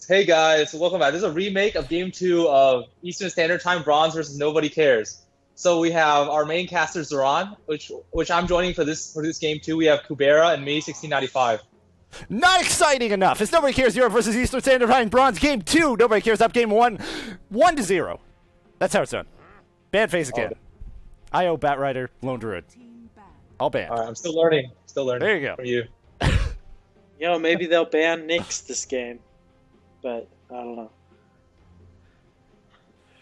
Hey guys, welcome back. This is a remake of Game 2 of Eastern Standard Time Bronze versus Nobody Cares. So we have our main caster Zoran, which I'm joining for this game too. We have Kubera and me, 1695. Not exciting enough. It's Nobody Cares Europe versus Eastern Standard Time Bronze Game 2. Nobody Cares up Game 1. 1-0. That's how it's done. Banned phase again. IO, Batrider, Lone Druid. All banned. All right, I'm still learning. Still learning. There you go. From you. Maybe they'll ban Nyx this game. But, I don't know.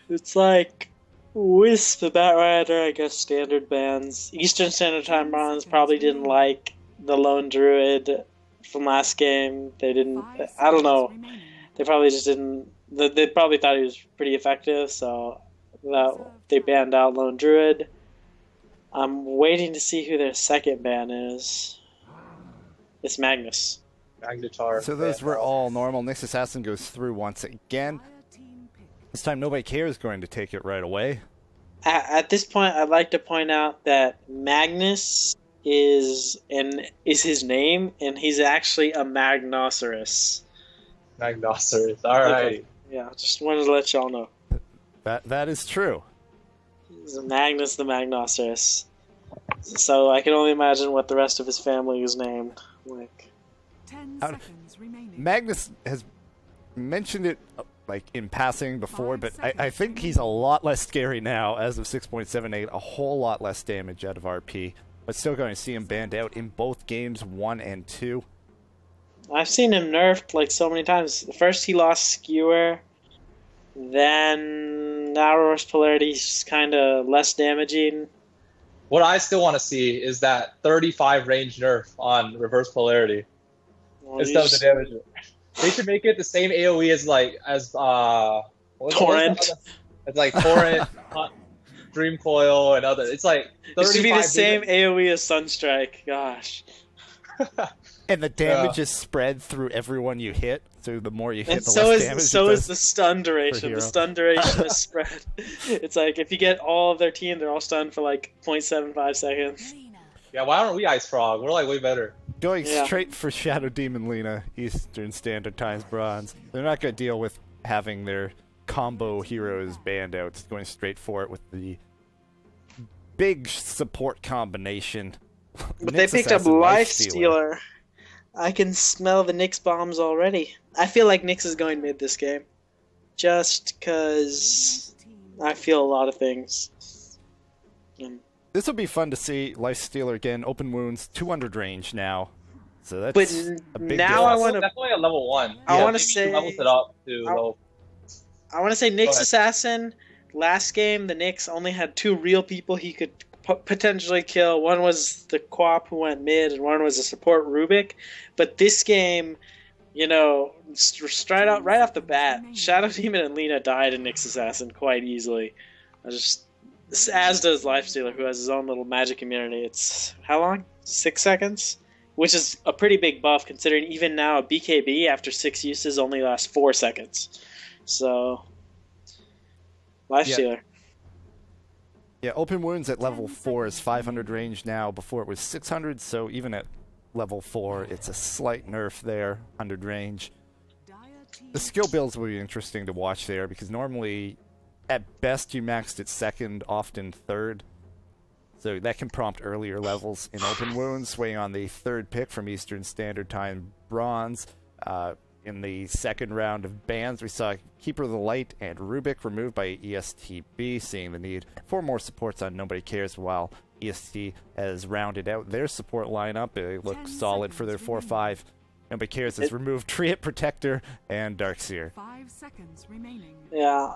It's like, with the Batrider, I guess standard bans. Eastern Standard Time Bronze probably didn't like the Lone Druid from last game. They didn't, I don't know. They probably just didn't, they probably thought he was pretty effective, so they banned out Lone Druid. I'm waiting to see who their second ban is. It's Magnus. Magnetar. So those were all normal. Nyx Assassin goes through once again. This time Nobody Cares going to take it right away. At this point, I'd like to point out that Magnus is his name, and he's actually a Magnosaurus. Magnosaurus. All right. Yeah, just wanted to let y'all know. That is true. He's a Magnus the Magnosaurus. So I can only imagine what the rest of his family is named. Like, 10 seconds remaining. Magnus has mentioned it like in passing before, but I think he's a lot less scary now as of 6.78, a whole lot less damage out of RP, but still going to see him banned out in both games 1 and 2. I've seen him nerfed like so many times. First he lost Skewer, then now Reverse Polarity's kind of less damaging. What I still want to see is that 35 range nerf on Reverse Polarity. Well, Instead of the damage. They should make it the same AoE Torrent. It's like Torrent, Dream Coil, and other. It's like 35 It should be the same AoE as Sunstrike. Gosh. And the damage is spread through everyone you hit, so the more you hit, And the so less is damage so it is does the stun duration. hero. The stun duration is spread. It's like if you get all of their team, they're all stunned for like 0.75 seconds. Yeah, why aren't we Ice Frog? We're like way better. Going Yeah. straight for Shadow Demon Lena, Eastern Standard Times Bronze. They're not going to deal with having their combo heroes banned out. It's going straight for it with the big support combination. But they Nyx picked up Assassin, Lifestealer. I can smell the Nyx bombs already. I feel like Nyx is going mid this game. Just because I feel a lot of things. This will be fun to see. Lifestealer again, open wounds, 200 range now. So that's But a big now deal. I wanna- Definitely at level 1. I wanna maybe say- levels it up to level. I want to say Nyx ahead. Assassin, last game the Nyx only had 2 real people he could potentially kill. One was the Quap who went mid, and one was a support Rubik. But this game, straight out right off the bat, Shadow Demon and Lena died in Nyx Assassin quite easily. As does Lifestealer, who has his own little magic immunity. It's how long? 6 seconds? Which is a pretty big buff considering even now a BKB after 6 uses only lasts 4 seconds. So, Lifestealer. Yeah, open wounds at level 4 is 500 range now. Before it was 600, so even at level 4, it's a slight nerf there, 100 range. The skill builds will be interesting to watch there, because normally, at best, you maxed at 2nd, often 3rd. So that can prompt earlier levels in open wounds, weighing on the 3rd pick from Eastern Standard Time Bronze. In the 2nd round of bans, we saw Keeper of the Light and Rubik removed by ESTB, seeing the need for more supports on Nobody Cares, while EST has rounded out their support lineup. It looks solid for their 4-5. Nobody Cares has removed Triot Protector and Darkseer. 5 seconds remaining. Yeah.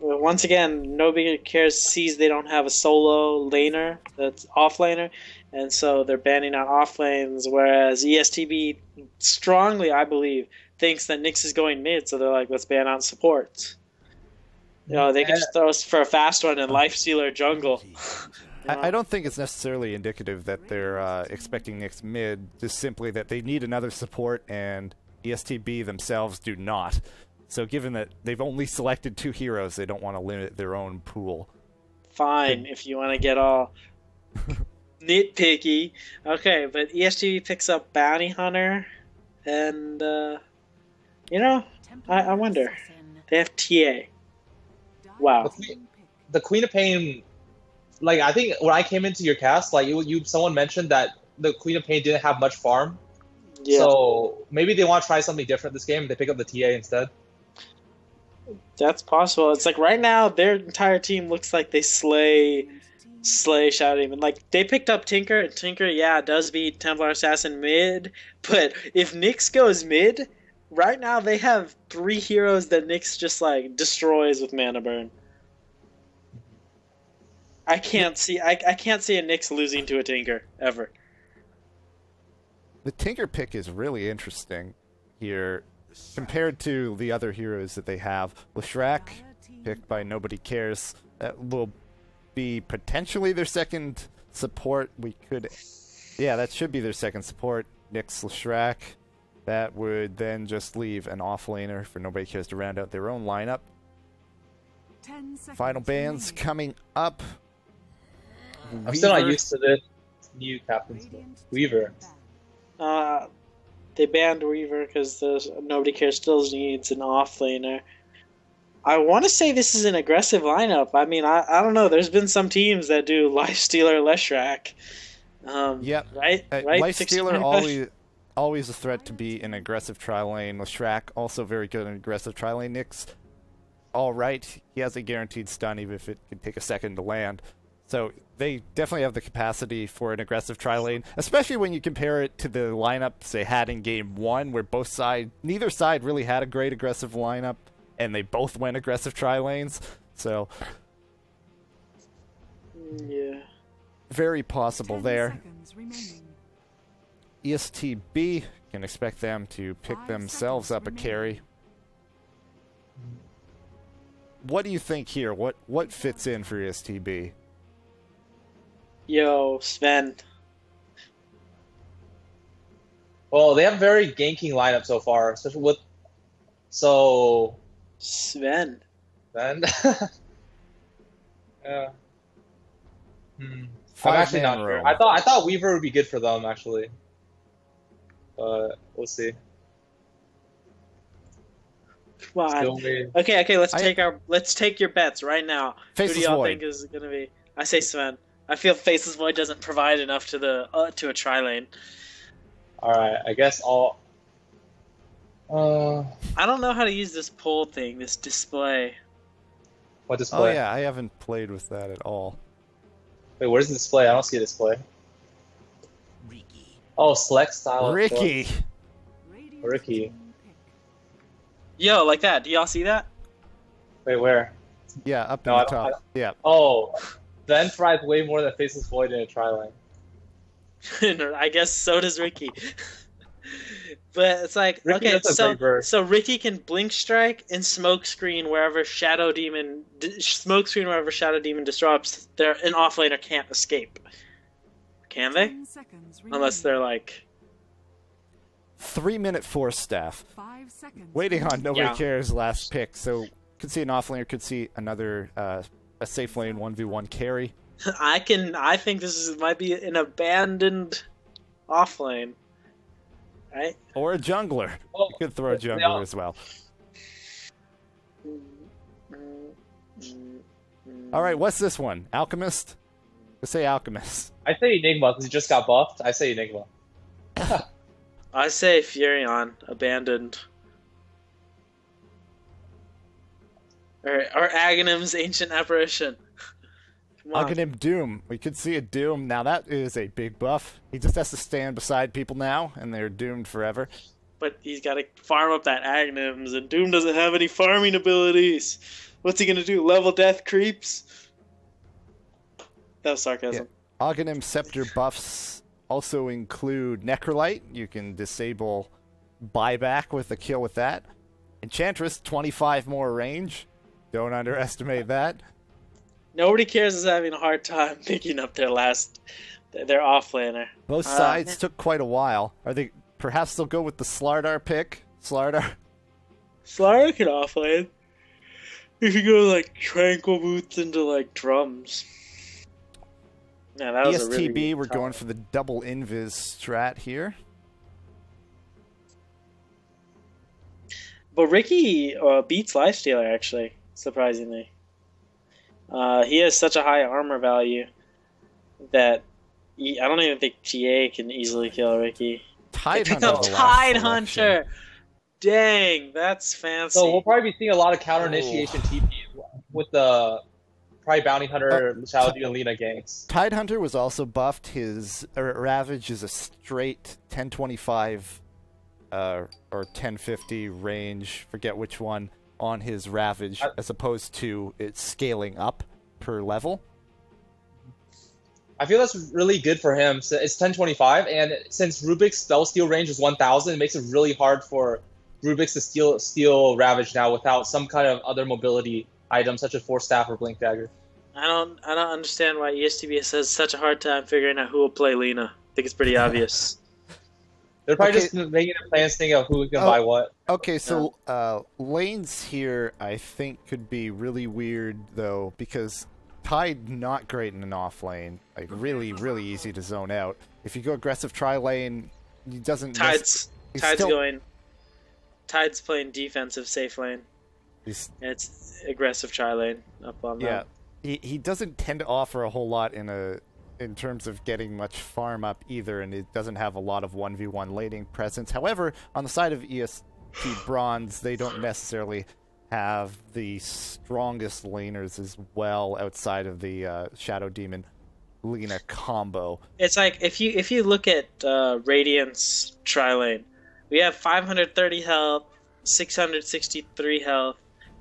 Once again, nobody cares sees they don't have a solo laner that's off laner, and so they're banning out off lanes, whereas ESTB strongly, I believe, thinks that Nyx is going mid, so they're like, let's ban out supports. They can just throw us for a fast one and Lifestealer jungle. I don't think it's necessarily indicative that they're expecting Nyx mid, just simply that they need another support, and ESTB themselves do not. So given that they've only selected 2 heroes, they don't want to limit their own pool. Fine, if you want to get all nitpicky. Okay, but ESTB picks up Bounty Hunter and You know, I wonder. They have TA. Wow. The Queen of Pain, like I think when I came into your cast, like someone mentioned that the Queen of Pain didn't have much farm. Yeah. So maybe they want to try something different this game. They pick up the TA instead. That's possible. It's like right now their entire team looks like they slay Shadow Demon. Like they picked up Tinker, and Tinker, yeah, does beat Templar Assassin mid. But if Nyx goes mid, right now they have 3 heroes that Nyx just like destroys with mana burn. I can't see a Nyx losing to a Tinker ever. The Tinker pick is really interesting here compared to the other heroes that they have. Leshrac, picked by Nobody Cares, that will be potentially their second support. Yeah, that should be their second support. Nyx, Leshrac. That would then just leave an offlaner for Nobody Cares to round out their own lineup. Final bands coming up. I'm still not used to this new captain's Weaver. They banned Weaver because Nobody Cares still needs an offlaner. I want to say this is an aggressive lineup. I mean, I don't know. There's been some teams that do Lifestealer Leshrac. Yep. Right? Lifestealer always a threat to be in aggressive tri-lane. Leshrac also very good in aggressive tri-lane. Nyx, all right. He has a guaranteed stun even if it can take a second to land. So they definitely have the capacity for an aggressive tri-lane, especially when you compare it to the lineups they had in Game 1, where neither side really had a great aggressive lineup, and they both went aggressive tri-lanes. So, yeah, very possible there. ESTB, can expect them to pick themselves up a carry. What do you think here? What fits in for ESTB? Yo, Sven. Well, they have a very ganking lineup so far, especially with Sven. Then yeah. I'm actually not sure. I thought Weaver would be good for them actually. But we'll see. Come on. Okay, let's take your bets right now. Faceless Who do y'all Void. think is gonna be? I say Sven. I feel Faceless Void doesn't provide enough to a tri-lane. Alright, I guess I'll I don't know how to use this poll thing, this display. what display? Oh yeah, I haven't played with that at all. Wait, where's the display? I don't see a display. Oh, select style. Ricky! Ricky. Yo, like that. Do y'all see that? Wait, where? Yeah, up No, in I the don't- top. Yeah. Oh, Ben fries way more than Faceless Void in a tri-lane. I guess so does Ricky. But it's like, Ricky, okay, that's a great bird. so Ricky can blink strike and smoke screen wherever Shadow Demon disrupts. An offlaner can't escape. Can they? Unless they're like 3-minute force staff. 5 seconds. Waiting on Nobody Yeah. Cares last pick, so could see an offlaner, could see another a safe lane 1v1 carry. I think this might be an abandoned offlane. Right? Or a jungler. Oh, You could throw a jungler as well. Alright, what's this one? Alchemist? Let's say Alchemist. I say Enigma because he just got buffed. I say Enigma. I say Furion, abandoned. Or Aghanim's Ancient Apparition. Come on. Aghanim Doom. We could see a Doom. Now that is a big buff. He just has to stand beside people now, and they're doomed forever. But he's got to farm up that Aghanims, and Doom doesn't have any farming abilities. What's he gonna do? Level death creeps? That was sarcasm. Yeah. Aghanim Scepter buffs also include Necrolite. You can disable buyback with a kill with that. Enchantress, 25 more range. Don't underestimate that. Nobody Cares is having a hard time picking up their offlaner. Both sides took quite a while. Perhaps they'll go with the Slardar pick? Slardar? Slardar can offlane. You could go like Tranquil Boots into like drums. Yeah, that was ESTB, a really we're going for the double invis strat here. But Ricky beats Lifestealer, actually, surprisingly. He has such a high armor value that I don't even think TA can easily kill Ricky. Tide Pick Hunter. up the last Tide selection. Hunter! Dang, that's fancy. So we'll probably be seeing a lot of counter initiation TP with the probably Bounty Hunter, Shadow Demon, Lina ganks. Tide Hunter was also buffed. His Ravage is a straight 1025 or 1050 range, forget which one, on his Ravage, as opposed to it scaling up per level. I feel that's really good for him. So it's 1025, and since Rubik's spell steal range is 1000, it makes it really hard for Rubik's to steal Ravage now without some kind of other mobility item such as Force Staff or Blink Dagger. I don't understand why ESTBS has such a hard time figuring out who will play Lina. I think it's pretty obvious. They're probably just making a plans thing of who can buy what. Okay, so lanes here I think could be really weird though, because Tide not great in an off lane, like really easy to zone out. If you go aggressive tri lane, he doesn't. Tide's playing defensive safe lane. And it's aggressive tri lane up on that. Yeah, he doesn't tend to offer a whole lot in terms of getting much farm up either, and it doesn't have a lot of 1v1 laning presence. However, on the side of EST Bronze, they don't necessarily have the strongest laners as well outside of the Shadow Demon Lina combo. It's like if you look at Radiant's tri lane, we have 530 health, 663 health,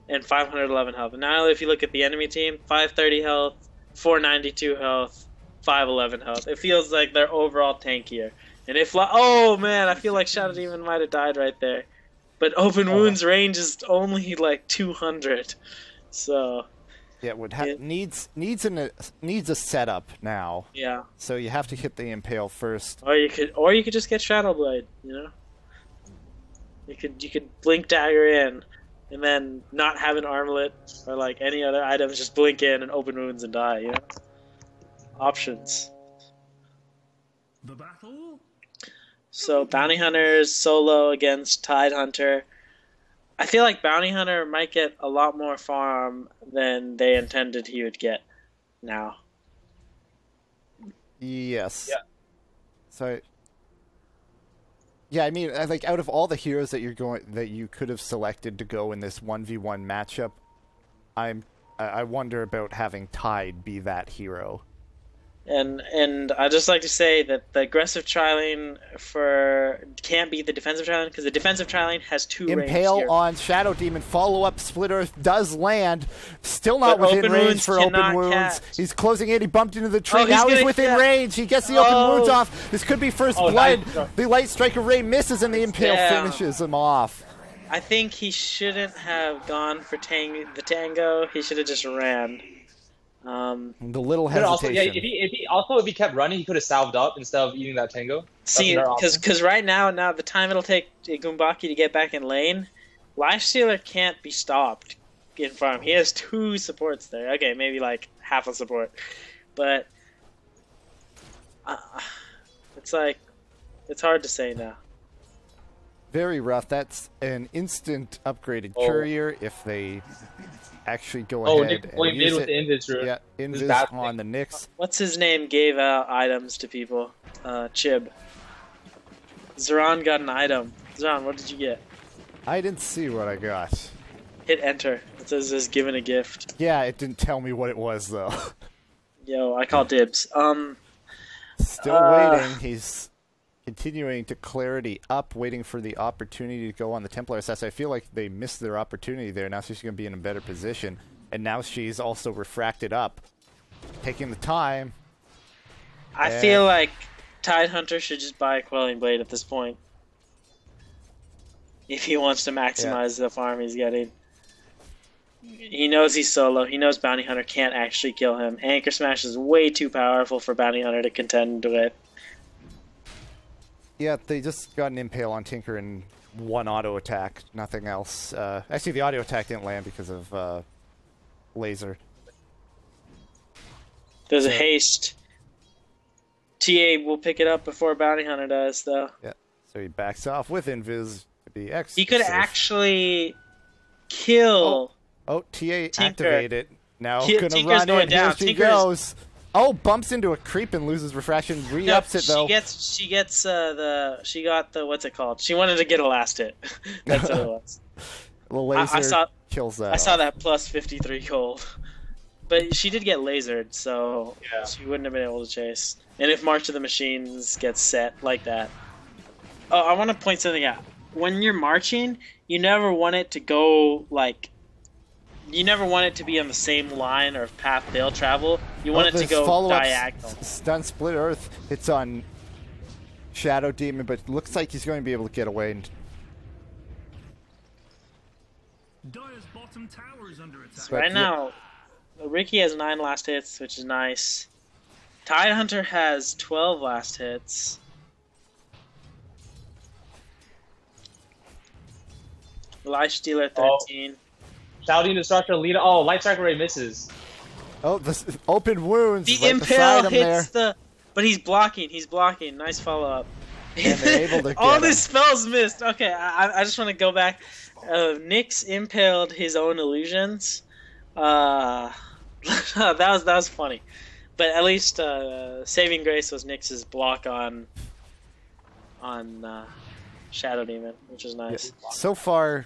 and 511 health. Now if you look at the enemy team, 530 health, 492 health, 511 health. It feels like they're overall tankier. And if oh man, I feel like Shadow Demon might have died right there. But Open Wound's range is only like 200. So yeah, needs a setup now. Yeah. So you have to hit the Impale first. Or you could just get Shadow Blade, you know? You could Blink Dagger in and then not have an armlet or like any other items, just blink in and Open Wounds and die, you know? Options. The battle. So Bounty Hunter's solo against Tide Hunter. I feel like Bounty Hunter might get a lot more farm than they intended he would get now. Yes. Yeah. So yeah, I mean, like out of all the heroes that you could have selected to go in this 1v1 matchup, I wonder about having Tide be that hero. And I just like to say that the aggressive tri-lane can't beat the defensive tri-lane because the defensive tri-lane has two Impale range here. on Shadow Demon, follow-up Split Earth does land. Still not within range for Open Wounds. Catch. He's closing in, he bumped into the tree, Oh, now he's within range. He gets the Open Wounds off. This could be first blood. Nice. The Light Striker Ray misses and the Impale finishes him off. I think he shouldn't have gone for the tango. He should have just ran. The little hesitation. If he kept running, he could have salved up instead of eating that tango. See, because right now the time it'll take Gumbaki to get back in lane, Lifestealer can't be stopped in farm. He has two supports there. Okay, maybe like half a support, but it's hard to say now. Very rough. That's an instant upgraded courier if they actually go ahead and use it. Yeah, Invis on the Nyx. What's his name gave out items to people? Chib. Zeron got an item. Zeron, what did you get? I didn't see what I got. Hit enter. It says given a gift. Yeah, it didn't tell me what it was though. Yo, I call dibs. Still waiting. He's continuing to clarity up, waiting for the opportunity to go on the Templar Assassin. I feel like they missed their opportunity there. Now she's going to be in a better position. And now she's also refracted up. Taking the time. I feel like Tide Hunter should just buy a Quelling Blade at this point. If he wants to maximize the farm he's getting. He knows he's solo. He knows Bounty Hunter can't actually kill him. Anchor Smash is way too powerful for Bounty Hunter to contend with. Yeah, they just got an Impale on Tinker and one auto attack, nothing else. Actually, the auto attack didn't land because of laser. There's a haste. TA will pick it up before Bounty Hunter does, though. Yeah, so he backs off with Invis to the X. He could safe. actually kill. Oh, TA Tinker. activated. Now Tinker's gonna run going in. down. Here she Tinker's- goes. Oh, bumps into a creep and loses refraction. Re-ups it though. She gets she got the what's it called? She wanted to get a last hit. That's what it was. The laser kills that. I saw that plus 53 gold. But she did get lasered, so Yeah. she wouldn't have been able to chase. And if March of the Machines gets set like that. Oh, I want to point something out. When you're marching, you never want it to go like. You never want it to be on the same line or path they'll travel. You want it to this go follow-up diagonal. Stun Split Earth. It's on Shadow Demon, but it looks like he's going to be able to get away. And Dire's bottom tower is under attack. Right now, Ricky has 9 last hits, which is nice. Tidehunter has 12 last hits. Life Stealer 13. Shouting Destructor, Lita. Oh, Light Striker Ray misses. oh, the open wounds The right Impale beside him there. hits the... But he's blocking, Nice follow-up. And they're able to All get the him. spells missed. Okay, I just want to go back. Nyx impaled his own illusions. that was funny. But at least saving grace was Nyx's block on Shadow Demon, which is nice. So far,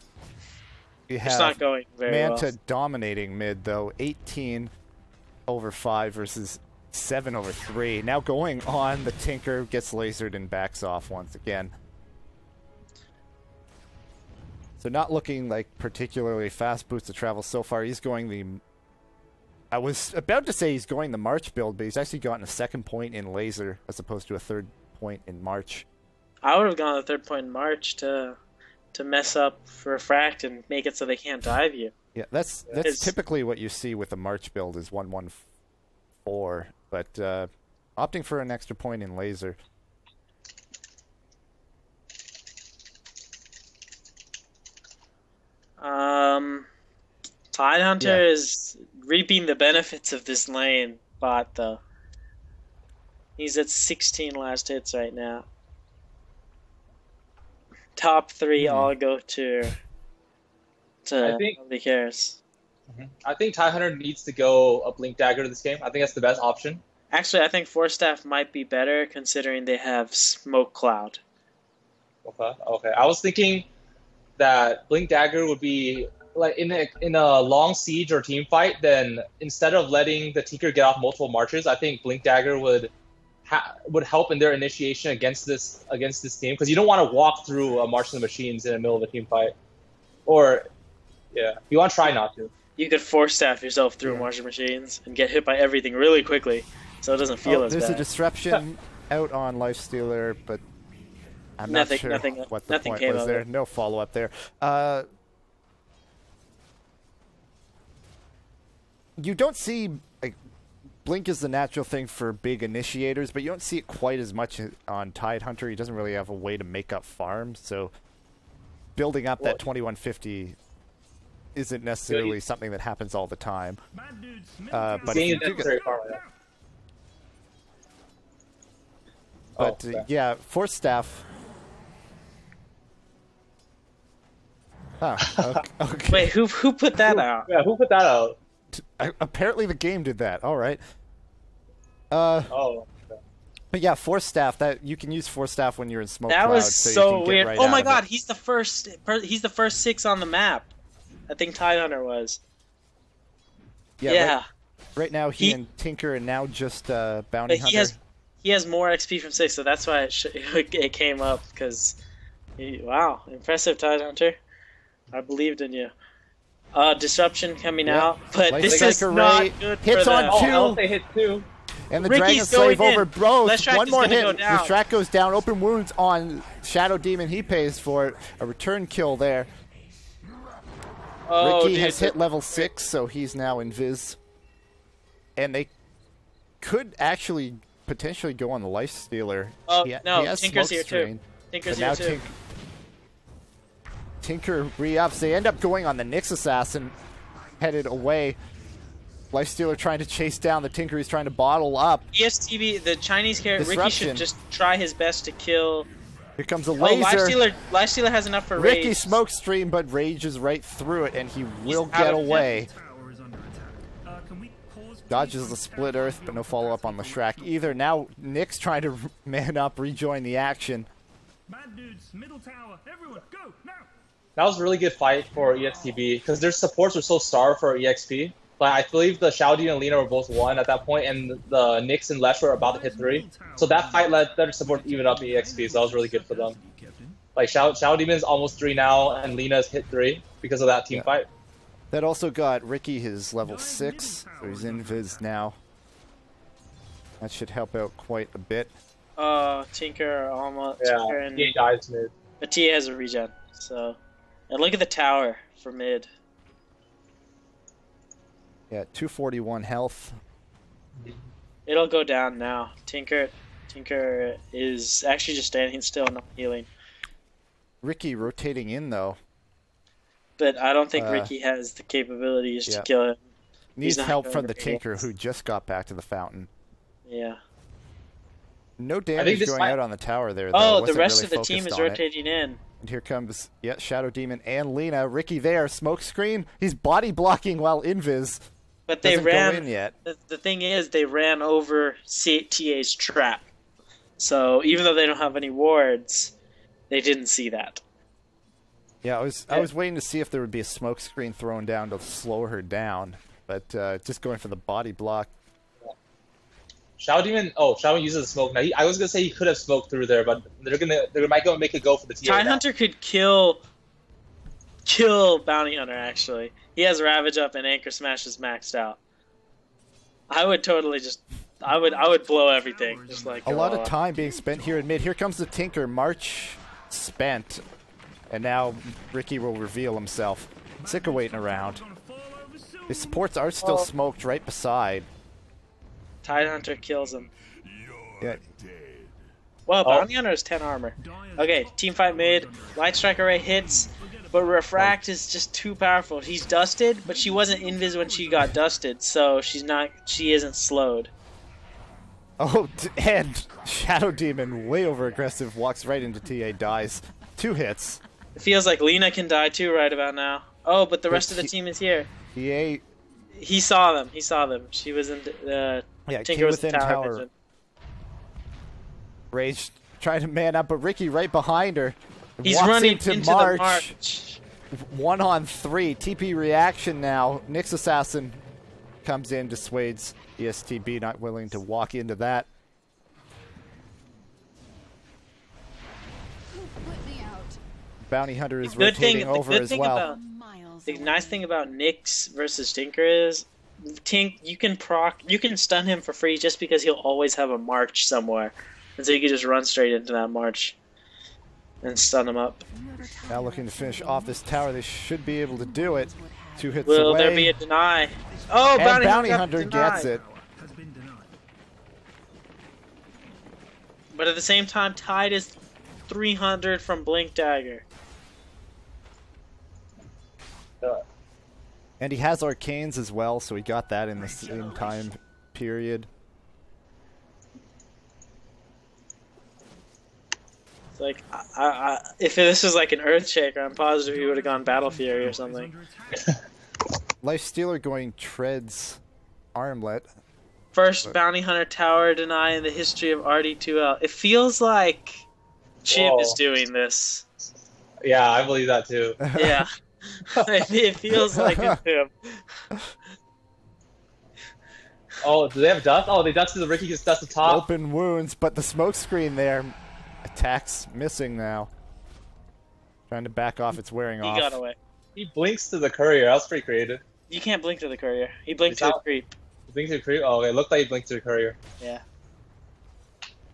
you It's have not going very Manta well. dominating mid though. 18 over 5 versus 7 over 3. Now going on, the Tinker gets lasered and backs off once again. So not looking like particularly fast boots of travel so far. He's going the... I was about to say he's going the March build, but he's actually gotten a 2nd point in laser as opposed to a 3rd point in March. I would have gone the 3rd point in March to mess up Refract and make it so they can't dive you. Yeah, that's typically what you see with the March build is 1-1-4, but opting for an extra point in laser. Tidehunter is reaping the benefits of this lane bot though. He's at 16 last hits right now. Top 3 all go to I think- nobody cares. I think Tidehunter needs to go a Blink Dagger this game. I think that's the best option. Actually, I think Force Staff might be better considering they have Smoke Cloud. Okay. I was thinking that Blink Dagger would be like in a long siege or team fight. Then instead of letting the Tinker get off multiple marches, I think Blink Dagger would help in their initiation against this team, because you don't want to walk through a March of the Machines in the middle of a team fight. Or yeah, you want to try not to. You could Force Staff yourself through Martian Machines and get hit by everything really quickly, so it doesn't feel as There's bad. a disruption out on Lifestealer, but I'm not sure what the point was there. No follow-up there. You don't see... like, Blink is the natural thing for big initiators, but you don't see it quite as much on Tidehunter. He doesn't really have a way to make up farms, so building up that 2150 isn't necessarily something that happens all the time. But if you do get... But yeah, Force Staff. Okay. Wait, who put that out? Yeah, who put that out? Apparently the game did that. All right. Oh. But yeah, Force Staff. That you can use Force Staff when you're in smoke That cloud, was so you so can get weird. right Oh out my of god, it. he's the first 6 on the map. I think Tidehunter was. Yeah. Right now, he and Tinker are now just Bounty But Hunter. he has more XP from 6, so that's why it came up. Because, wow, impressive Tidehunter. I believed in you. Disruption coming out, but Light this is Striker not Ray good hits for on them. two. They hit 2. And the Ricky's Dragon Slave going in. over both. Leshrac One is more gonna hit. go down. Leshrac goes down. Open wounds on Shadow Demon. He pays for it. A return kill there. Oh, Ricky dude, has hit level 6, so he's now invis. And they could actually potentially go on the Life Stealer. Oh, he no, has Tinker's Smoke here Strain, too. Tinker's but here now too. Tinker re-ups. They end up going on the Nyx Assassin, headed away. Lifestealer trying to chase down the Tinker. He's trying to bottle up. ESTV, the Chinese character, Ricky Disruption. should just try his best to kill Here comes a Oh, laser. Lifestealer has enough for Ricky rage. smoke stream, but rages right through it, and he will out get of away. Tower is under attack. Can we pause, please? Dodges the split earth, but no follow-up on the Shrek either. Now Nick's trying to man up, rejoin the action. Bad dudes, middle tower, everyone, go now. That was a really good fight for EXTB because their supports were so starved for EXP. Like I believe the Shaodi and Lina were both 1 at that point, and the Nyx and Lesh were about to hit 3. So that fight let their support even up the EXP, so that was really good for them. Like Shadow Demon's almost 3 now, and Lina's hit 3 because of that team fight. That also got Ricky his level 6, so he's in Viz now. That should help out quite a bit. Tinker almost. Yeah, Tinker and, he dies mid. but TA has a regen, so. And look at the tower for mid. Yeah, 241 health. It'll go down now. Tinker is actually just standing still, not healing. Ricky rotating in though. But I don't think Ricky has the capabilities to kill him. Needs not help going from to the be Tinker, able who just got back to the fountain. Yeah. No damage this going might- out on the tower there, though. Oh, the Wasn't rest really of the team focused is on it. rotating in. And here comes, Shadow Demon and Lina. Ricky there, smoke screen. He's body blocking while invis. But they Doesn't go ran. in yet. The thing is, they ran over TA's trap. So even though they don't have any wards, they didn't see that. Yeah, I was waiting to see if there would be a smoke screen thrown down to slow her down, but just going for the body block. Shadow Demon uses the smoke now. I was gonna say he could have smoked through there, but they might go make a go for the TA. Tidehunter could kill Bounty Hunter. Actually, he has Ravage up and Anchor Smash is maxed out. I would totally I would blow everything. Just like A lot of time being spent here in mid. Here comes the Tinker. March spent, and now Ricky will reveal himself. Sick of waiting around. His supports are still smoked right beside. Tidehunter kills him. Yeah. Well, Bounty Hunter has 10 armor. Okay, team fight mid. Light Strike Array hits, but Refract is just too powerful. He's dusted, but she wasn't invis when she got dusted, so she isn't slowed. Oh, and Shadow Demon, way over aggressive, walks right into TA, dies. 2 hits. It feels like Lina can die too right about now. Oh, but the rest of the team is here. TA, He saw them. She was in yeah, Tinker came was in within tower tower. vision. Rage trying to man up, but Ricky right behind her. He's walks running into into March. the march. 1 on 3. TP reaction now. Nyx Assassin comes in, dissuades ESTB, not willing to walk into that. Bounty Hunter is rotating over as well. The nice thing about Nyx versus Tinker is, you can stun him for free just because he'll always have a march somewhere, and so you can just run straight into that march and stun him up. Now looking to finish off this tower. They should be able to do it. 2 hits Will away. there be a deny? Oh, and Bounty Hunter gets it. Has been denied. But at the same time, Tide is 300 from Blink Dagger. And he has Arcanes as well, so he got that in the same time period. It's like, if this was like an Earthshaker, I'm positive he would have gone Battle Fury or something. Lifestealer going treads armlet. First Bounty Hunter Tower deny in the history of RD2L. It feels like Chip is doing this. Yeah, I believe that too. Yeah. It feels like it's him. Oh, do they have dust? Oh, they dusted the Ricky gets dust the top. Open wounds, but the smoke screen there. Attacks missing now. Trying to back off, it's wearing off. He got away. He blinks to the courier. That was pretty creative. You can't blink to the courier. He blinked to the creep. He blinked to the courier? Oh, okay. It looked like he blinked to the courier. Yeah.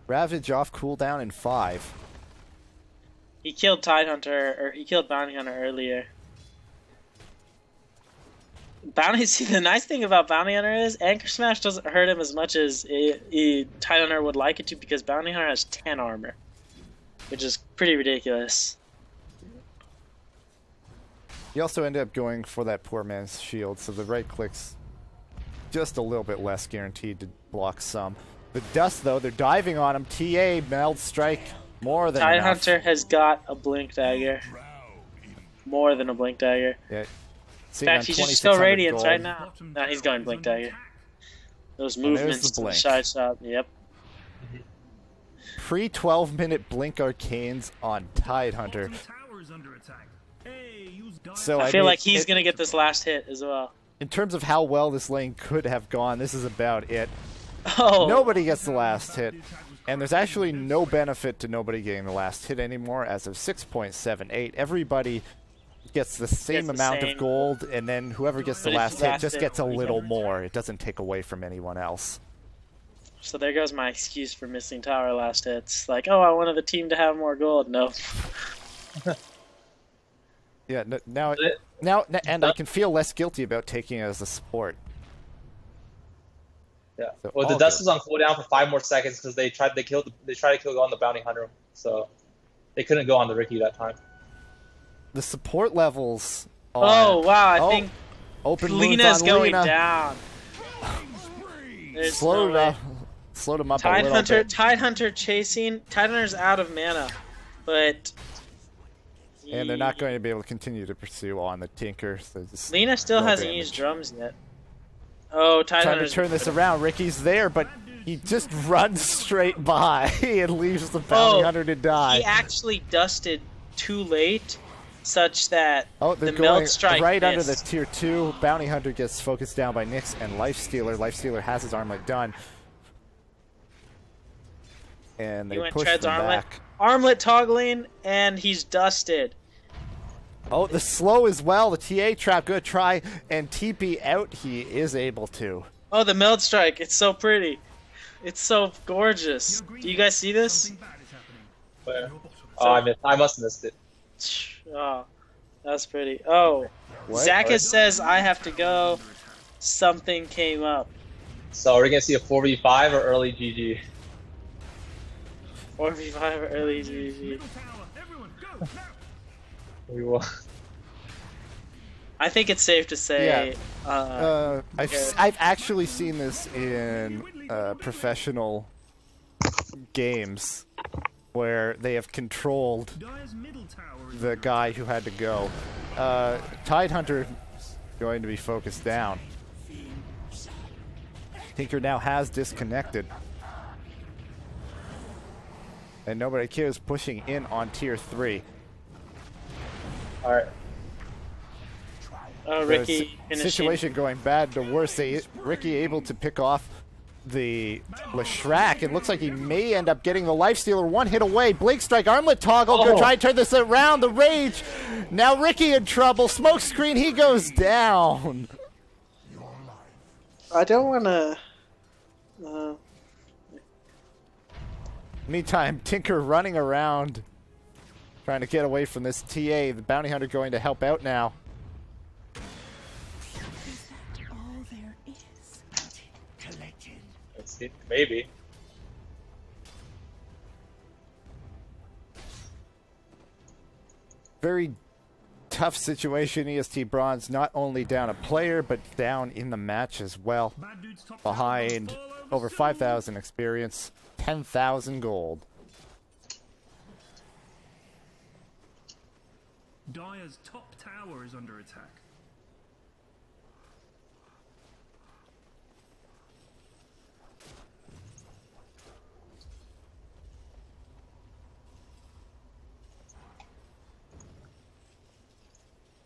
Ravage off cooldown in 5. He killed Tidehunter, or he killed Bounty Hunter earlier. See, the nice thing about Bounty Hunter is Anchor Smash doesn't hurt him as much as Tidehunter would like it to, because Bounty Hunter has 10 armor, which is pretty ridiculous. You also end up going for that poor man's shield, so the right click's just a little bit less guaranteed to block some. The dust, though, they're diving on him. TA, Meld Strike More than enough. Tidehunter has got a blink dagger. More than a blink dagger. Yeah. In fact, he should just go Radiance right now. No, he's going blink dagger. Those movements to the side shot. Yep. Pre-12-minute blink arcanes on Tidehunter. So I feel like he's going to get this last hit as well. In terms of how well this lane could have gone, this is about it. Oh. Nobody gets the last hit. And there's actually no benefit to nobody getting the last hit anymore as of 6.78. Everybody gets the same amount of gold, and then whoever gets the last hit just gets a little more. It doesn't take away from anyone else. So there goes my excuse for missing tower last hits. Like, oh, I wanted the team to have more gold. No. Yeah, now, and I can feel less guilty about taking it as a support. Yeah. So well, the dust was on cooldown for 5 more seconds because they tried to kill on the bounty hunter, so they couldn't go on the Ricky that time. The support levels. Oh wow! I think open Lena's going Lena. Down. Slowed him up a little bit. Tidehunter chasing. Tidehunter's out of mana, but. And they're not going to be able to continue to pursue on the Tinker. So Lena still hasn't used drums yet. Oh, Tidehunter's trying to turn this around. Ricky's there, but he just runs straight by and leaves the bounty hunter to die. He actually dusted too late, such that they're the going melt strike right missed. under the tier 2. Bounty hunter gets focused down by Nyx and Lifestealer. Lifestealer has his armlet done. And they push them back. Armlet toggling, and he's dusted. Oh, the slow as well. The TA trap, good try. And TP out, he is able to. Oh, the meld strike. It's so pretty. It's so gorgeous. Do you guys see this? Where? Oh, I must have missed it. Oh, that's pretty. Oh, Zaka says I have to go. Something came up. So are we going to see a 4v5 or early GG? 4v5 or early GG. We will. I think it's safe to say. Yeah. I've actually seen this in professional games where they have controlled the guy who had to go. Tidehunter is going to be focused down. Tinker now has disconnected. And nobody cares, pushing in on tier 3. Alright. Oh, Ricky finishing. Situation going bad to worse. Ricky able to pick off the Leshrac. It looks like he may end up getting the Lifestealer. 1 hit away. Blink Strike, Armlet Toggle. Gonna try and turn this around. The Rage. Now Ricky in trouble. Smoke Screen. He goes down. I don't want to... Meantime, Tinker running around, trying to get away from this TA. The Bounty Hunter going to help out now. Is that all there is? Let's see. Maybe. Very tough situation. EST Bronze not only down a player, but down in the match as well. Behind over 5,000 experience, 10,000 gold. Dire's top tower is under attack.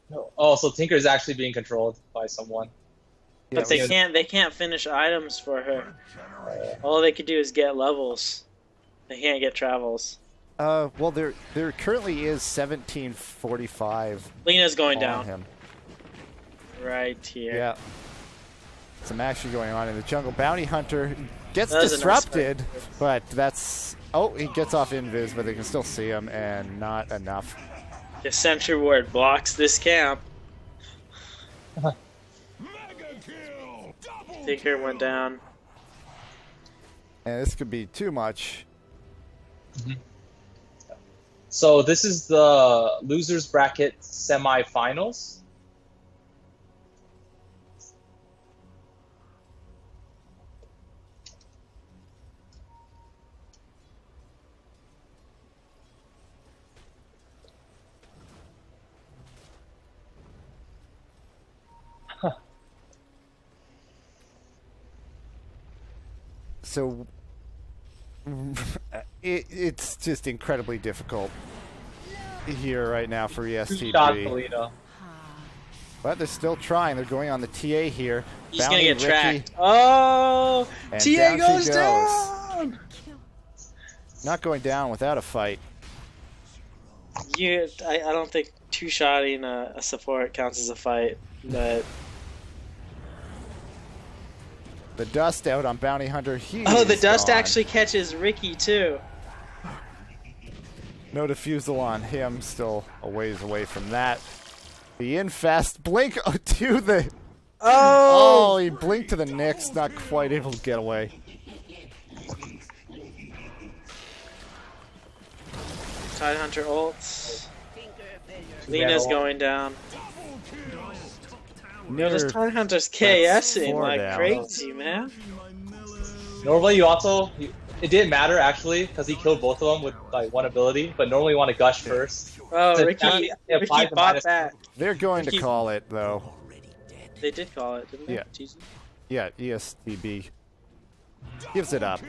No. Oh, so Tinker is actually being controlled by someone. But they can't finish items for her. All they could do is get levels. They can't get travels. Well, there currently is 1745. Lena's going down. Him. Right here. Yeah. Some action going on in the jungle. Bounty Hunter gets That was a nice disrupted, but that's... Oh, he gets off invis, but they can still see him, and not enough. The Sentry Ward blocks this camp. Tinker went down. And this could be too much. So this is the losers bracket semifinals. So it's just incredibly difficult here right now for Shot ESTB. Toledo. But they're still trying. They're going on the TA here. He's Bounty, gonna get Ricky, tracked. Oh, and TA down she goes goes. down. Not going down without a fight. I don't think two-shotting a support counts as a fight, but The dust out on Bounty Hunter. the dust gone. actually catches Ricky too. No defusal on him. Still a ways away from that. The infest blink to the. Oh, he blinked to the Knicks. Not quite able to get away. Tidehunter ults. Lena's going down. Yo, this Tidehunter's KSing four like down. crazy, man. Normally, it didn't matter actually because he killed both of them with like one ability. But normally, you want to gush first. Oh, So Ricky, it Ricky applies to bought minus- back. They're going to Ricky- call it though. They did call it, didn't they? Yeah. Jesus. Yeah, ESTB gives it up.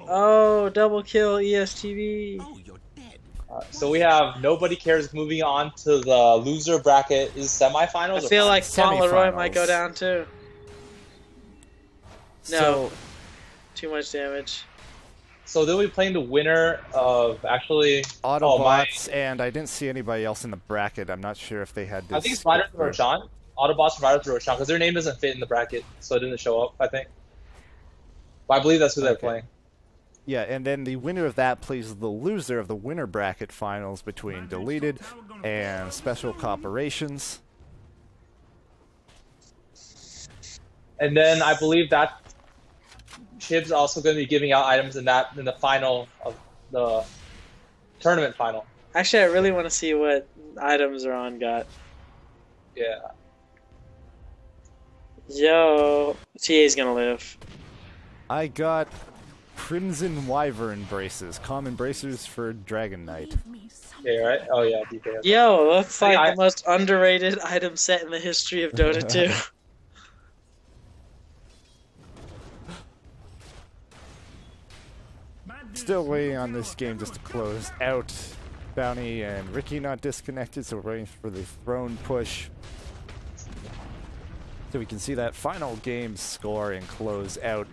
Oh, double kill ESTV. So we have nobody cares moving on to the loser bracket is semifinals. I feel like Fauntleroy Semifinals. might go down too. No. So, Too much damage. So they'll be playing the winner of actually Autobots, and I didn't see anybody else in the bracket. I'm not sure if they had this. I think it's Riders of Roshan. Autobots and Riders of Roshan because their name doesn't fit in the bracket, so it didn't show up. I think. But I believe that's who they're Okay. playing. Yeah, and then the winner of that plays the loser of the winner bracket finals between Deleted and Special Corporations. And then I believe that Chib's also going to be giving out items in the final of the tournament final. Actually, I really want to see what items Ron got. Yeah. Yo, TA's gonna live. I got Crimson Wyvern braces, common bracers for Dragon Knight. Give me some. Yeah. Right. Oh yeah. DK. Yo, that's like I- the most underrated item set in the history of Dota 2. Still waiting on this game just to close out. Bounty and Ricky not disconnected, so we're waiting for the throne push. So we can see that final game score and close out.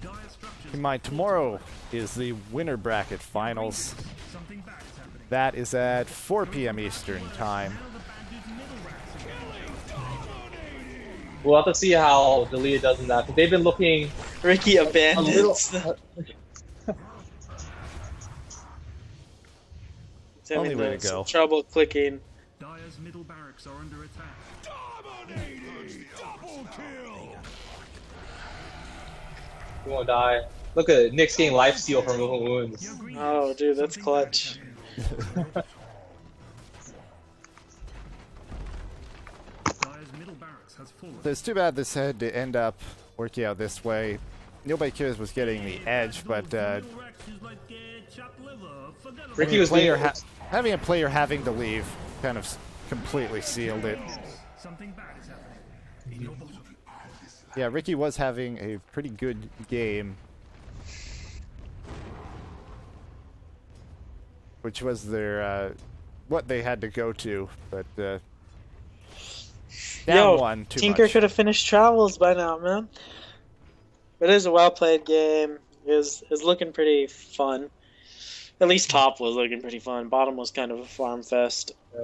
Keep in mind, tomorrow is the winner bracket finals. That is at 4 p.m. Eastern time. We'll have to see how Delia does in that. But they've been looking Ricky a little. abandons. He's having Only way to some go. trouble clicking. Dyer's middle barracks are under attack. He won't die. Look at Nick's getting lifesteal from moving wounds. Oh, dude, that's clutch. Dyer's middle barracks has fallen. So it's too bad this had to end up working out this way. Nobody cares was getting the edge, but Ricky was having a player having to leave kind of completely sealed it. Something bad is happening. Yeah, Ricky was having a pretty good game, which was their what they had to go to, but down Yo, one too Tinker much. could have finished Travels by now, man. But it is a well-played game. Is looking pretty fun. At least top was looking pretty fun. Bottom was kind of a farm fest. Yeah.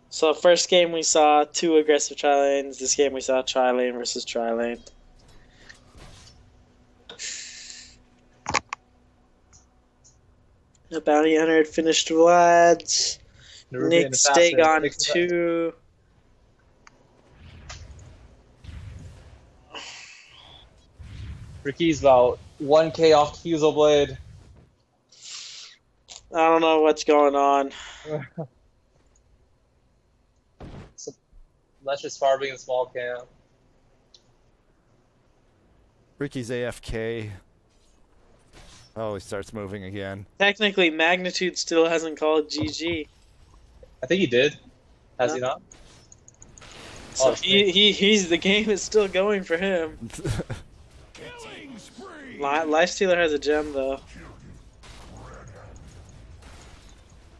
So first game we saw 2 aggressive tri-lanes. This game we saw tri-lane versus tri-lane. The Bounty Hunter had finished Vlad's. Nick Steg on 2. Ricky's about 1k off Fusel Blade. I don't know what's going on. Let's just farming in small camp. Ricky's AFK. Oh, he starts moving again. Technically, Magnitude still hasn't called GG. I think he did. Has he not? So he's the game is still going for him. Lifestealer has a gem though.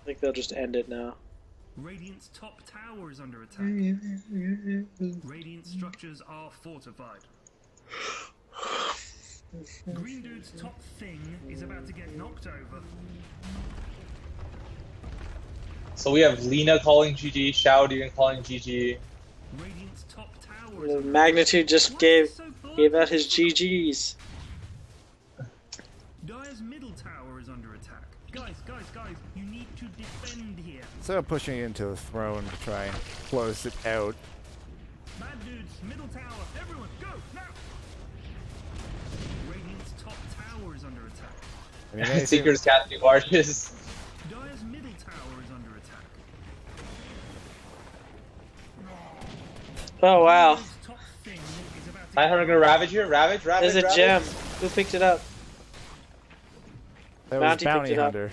I think they'll just end it now. Radiant's top tower is under attack. Radiant structures are fortified. Green Dude's top thing is about to get knocked over. So we have Lina calling GG, Xiaodong calling GG. Radiant's top tower is The under Magnitude just gave out his GGs. Dire's middle tower is under attack. Guys, you need to defend here. So pushing into the throne to try and close it out. Bad dudes, middle tower, everyone, go, now! Radiant's top tower is under attack. I mean, anything- Seeker's casting Arches. Dire's middle tower is under attack. Oh wow. Dire's top thing is about to 900 gonna Ravage here. Ravage. There's a gem. Who picked it up? that was Bounty picked Bounty it up. Hunter.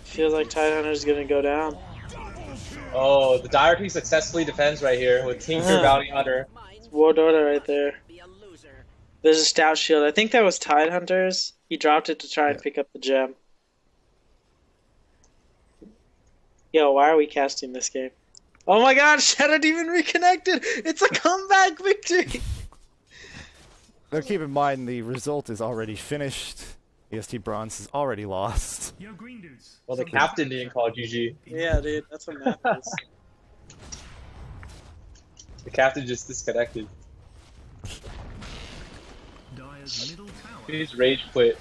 Feels like Tidehunter's gonna go down. Oh, the Dire King successfully defends right here with Tinker, Bounty Hunter. War Order right there. There's a stout shield. I think that was Tidehunter's. He dropped it to try and pick up the gem. Yo, why are we casting this game? Oh my god, Shadow Demon reconnected! It's a comeback victory! Now keep in mind the result is already finished. EST Bronze is already lost. Yo, green dudes. Well, the captain didn't call GG. Yeah, dude, that's what matters. The captain just disconnected. Dire's middle tower. Please rage quit.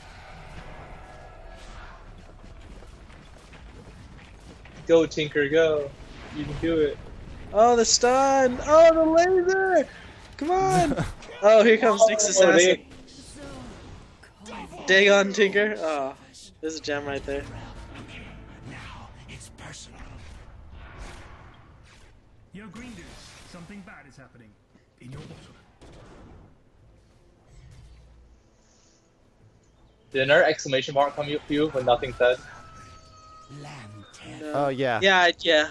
Go, Tinker, go. You can do it. Oh, the stun! Oh, the laser! Come on! Oh, here comes Nick's assassin. Dagon Tinker. Oh, there's a gem right there. Yo, green dudes. Something bad is happening. In your bottom. Did another exclamation mark come up to you when nothing said? No. Oh yeah. Yeah.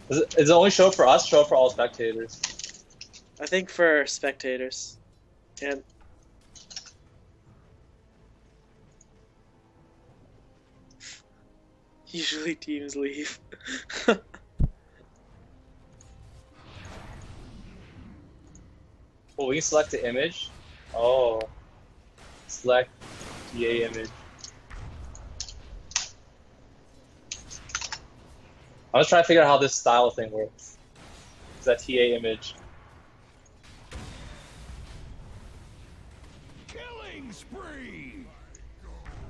Is it only show for us? Show for all spectators? I think for spectators. And usually teams leave. Well, we can select the image. Oh. Select TA image. I was trying to figure out how this style thing works. Is that TA image? Killing spree.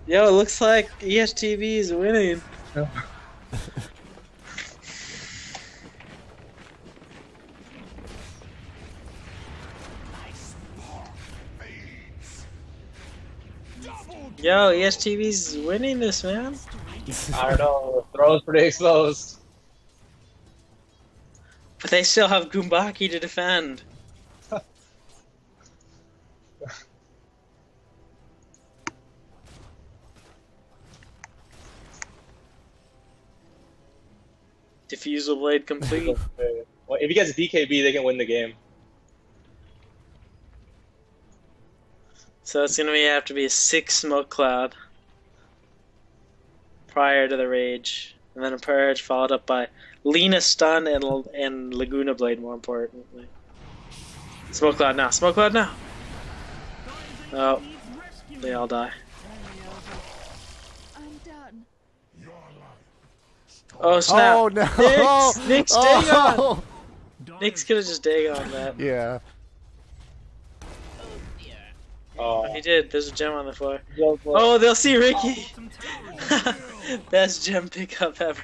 Yo, it looks like ESTV is winning. Yo, ESTV's winning this, man. I don't know. The throne's pretty exposed. But they still have Goombaki to defend. Diffusal blade complete. Well, if he gets DKB, they can win the game. So it's gonna have to be a 6 smoke cloud prior to the rage, and then a purge followed up by Lina stun and Laguna blade. More importantly, smoke cloud now. Smoke cloud now. Oh, they all die. I'm done. Oh snap! Oh no! Nick's Oh! Dagon. Nick's gonna just Dagon that. Yeah. Oh. He did. There's a gem on the floor. Oh. Oh, they'll see Ricky. Bottom tower is Best gem pickup ever.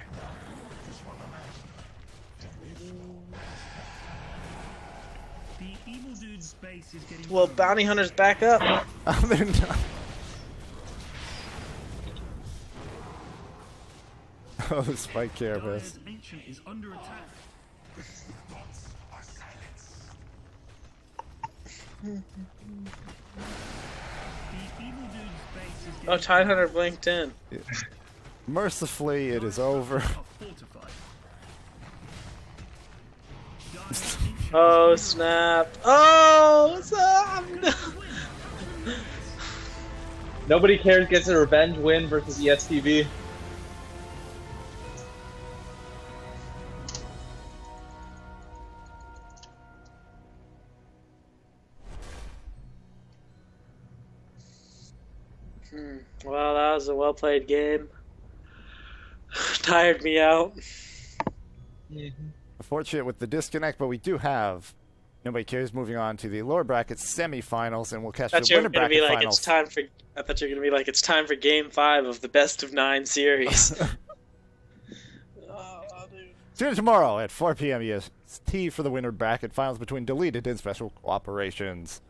the evil dude's base is getting Well, bounty hunter's back up. Oh, they're not. Oh, the Spike Carapace. Dire's ancient is under attack. The evil dude's base Oh, Tidehunter blinked in. Mercifully, it is over. Oh, snap. Oh, snap. Nobody cares gets a revenge win versus ESTV. Well, that was a well-played game. Tired me out. Unfortunate with the disconnect, but we do have Nobody Cares moving on to the lower bracket semifinals, and we'll catch the winner bracket finals. I thought you were gonna be like, it's time for Game 5 of the best of 9 series. Tune in tomorrow at 4 p.m. EST for the winner bracket finals between Deleted and Special Operations.